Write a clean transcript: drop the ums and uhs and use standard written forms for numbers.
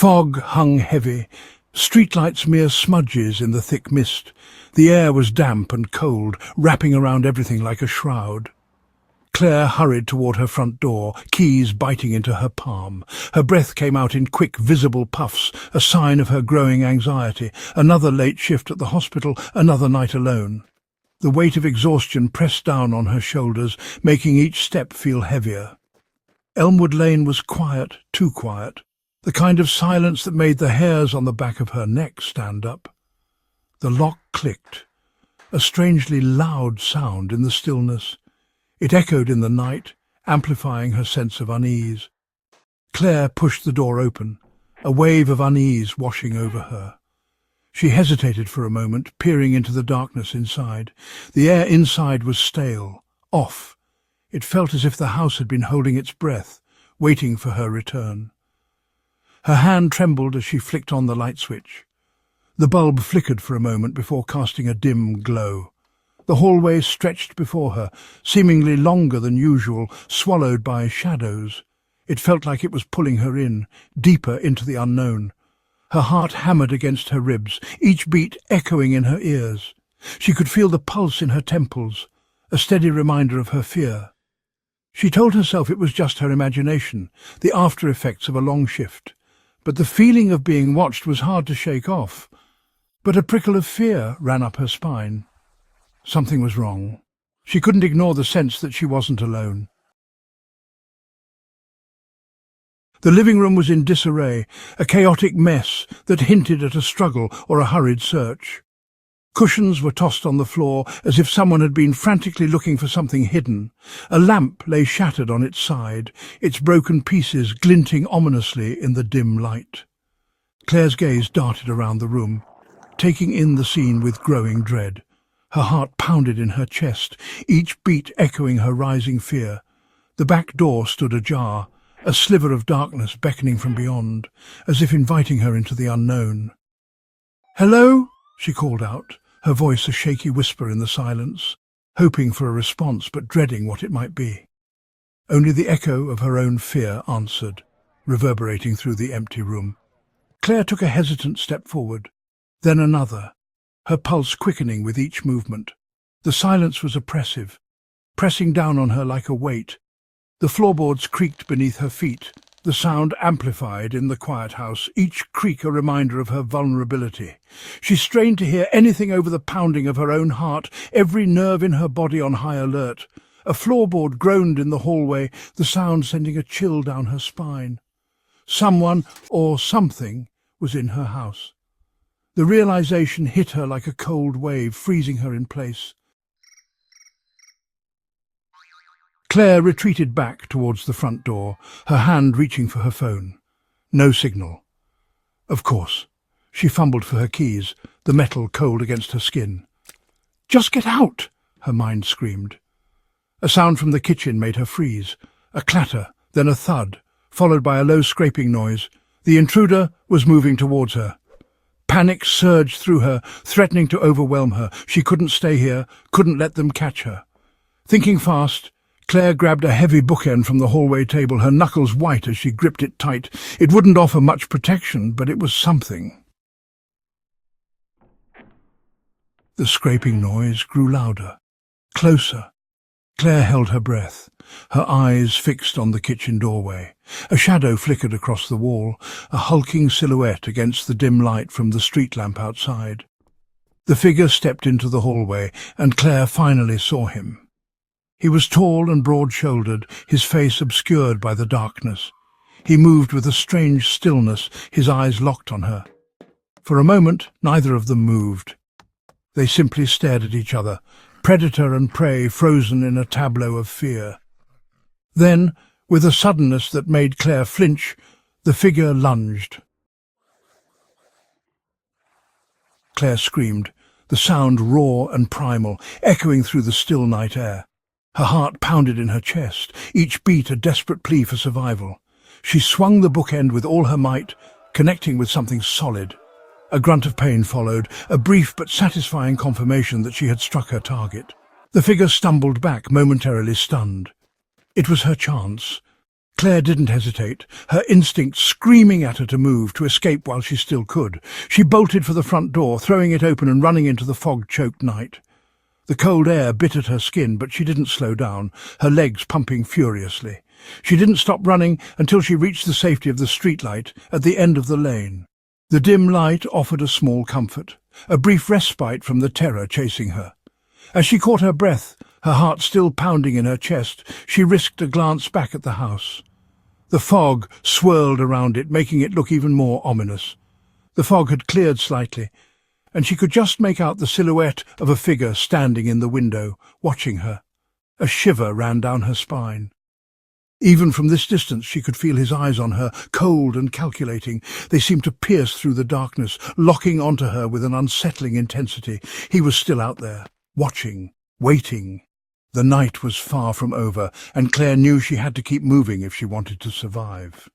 Fog hung heavy, streetlights mere smudges in the thick mist. The air was damp and cold, wrapping around everything like a shroud. Claire hurried toward her front door, keys biting into her palm. Her breath came out in quick, visible puffs, a sign of her growing anxiety. Another late shift at the hospital, another night alone. The weight of exhaustion pressed down on her shoulders, making each step feel heavier. Elmwood Lane was quiet, too quiet, the kind of silence that made the hairs on the back of her neck stand up. The lock clicked, a strangely loud sound in the stillness. It echoed in the night, amplifying her sense of unease. Claire pushed the door open, a wave of unease washing over her. She hesitated for a moment, peering into the darkness inside. The air inside was stale, off. It felt as if the house had been holding its breath, waiting for her return. Her hand trembled as she flicked on the light switch. The bulb flickered for a moment before casting a dim glow. The hallway stretched before her, seemingly longer than usual, swallowed by shadows. It felt like it was pulling her in, deeper into the unknown. Her heart hammered against her ribs, each beat echoing in her ears. She could feel the pulse in her temples, a steady reminder of her fear. She told herself it was just her imagination, the after-effects of a long shift. But the feeling of being watched was hard to shake off. But a prickle of fear ran up her spine. Something was wrong. She couldn't ignore the sense that she wasn't alone. The living room was in disarray, a chaotic mess that hinted at a struggle or a hurried search. Cushions were tossed on the floor as if someone had been frantically looking for something hidden. A lamp lay shattered on its side, its broken pieces glinting ominously in the dim light. Claire's gaze darted around the room, taking in the scene with growing dread. Her heart pounded in her chest, each beat echoing her rising fear. The back door stood ajar, a sliver of darkness beckoning from beyond, as if inviting her into the unknown. "Hello?" she called out, her voice a shaky whisper in the silence, hoping for a response but dreading what it might be. Only the echo of her own fear answered, reverberating through the empty room. Claire took a hesitant step forward, then another, her pulse quickening with each movement. The silence was oppressive, pressing down on her like a weight. The floorboards creaked beneath her feet, the sound amplified in the quiet house, each creak a reminder of her vulnerability. She strained to hear anything over the pounding of her own heart, every nerve in her body on high alert. A floorboard groaned in the hallway, the sound sending a chill down her spine. Someone, or something, was in her house. The realization hit her like a cold wave, freezing her in place. Claire retreated back towards the front door, her hand reaching for her phone. No signal. Of course. She fumbled for her keys, the metal cold against her skin. "Just get out!" her mind screamed. A sound from the kitchen made her freeze. A clatter, then a thud, followed by a low scraping noise. The intruder was moving towards her. Panic surged through her, threatening to overwhelm her. She couldn't stay here, couldn't let them catch her. Thinking fast, Claire grabbed a heavy bookend from the hallway table, her knuckles white as she gripped it tight. It wouldn't offer much protection, but it was something. The scraping noise grew louder, closer. Claire held her breath, her eyes fixed on the kitchen doorway. A shadow flickered across the wall, a hulking silhouette against the dim light from the street lamp outside. The figure stepped into the hallway, and Claire finally saw him. He was tall and broad-shouldered, his face obscured by the darkness. He moved with a strange stillness, his eyes locked on her. For a moment, neither of them moved. They simply stared at each other, predator and prey frozen in a tableau of fear. Then, with a suddenness that made Claire flinch, the figure lunged. Claire screamed, the sound raw and primal, echoing through the still night air. Her heart pounded in her chest, each beat a desperate plea for survival. She swung the bookend with all her might, connecting with something solid. A grunt of pain followed, a brief but satisfying confirmation that she had struck her target. The figure stumbled back, momentarily stunned. It was her chance. Claire didn't hesitate, her instinct screaming at her to move, to escape while she still could. She bolted for the front door, throwing it open and running into the fog-choked night. The cold air bit at her skin, but she didn't slow down, her legs pumping furiously. She didn't stop running until she reached the safety of the streetlight at the end of the lane. The dim light offered a small comfort, a brief respite from the terror chasing her. As she caught her breath, her heart still pounding in her chest, she risked a glance back at the house. The fog swirled around it, making it look even more ominous. The fog had cleared slightly, and she could just make out the silhouette of a figure standing in the window, watching her. A shiver ran down her spine. Even from this distance she could feel his eyes on her, cold and calculating. They seemed to pierce through the darkness, locking onto her with an unsettling intensity. He was still out there, watching, waiting. The night was far from over, and Claire knew she had to keep moving if she wanted to survive.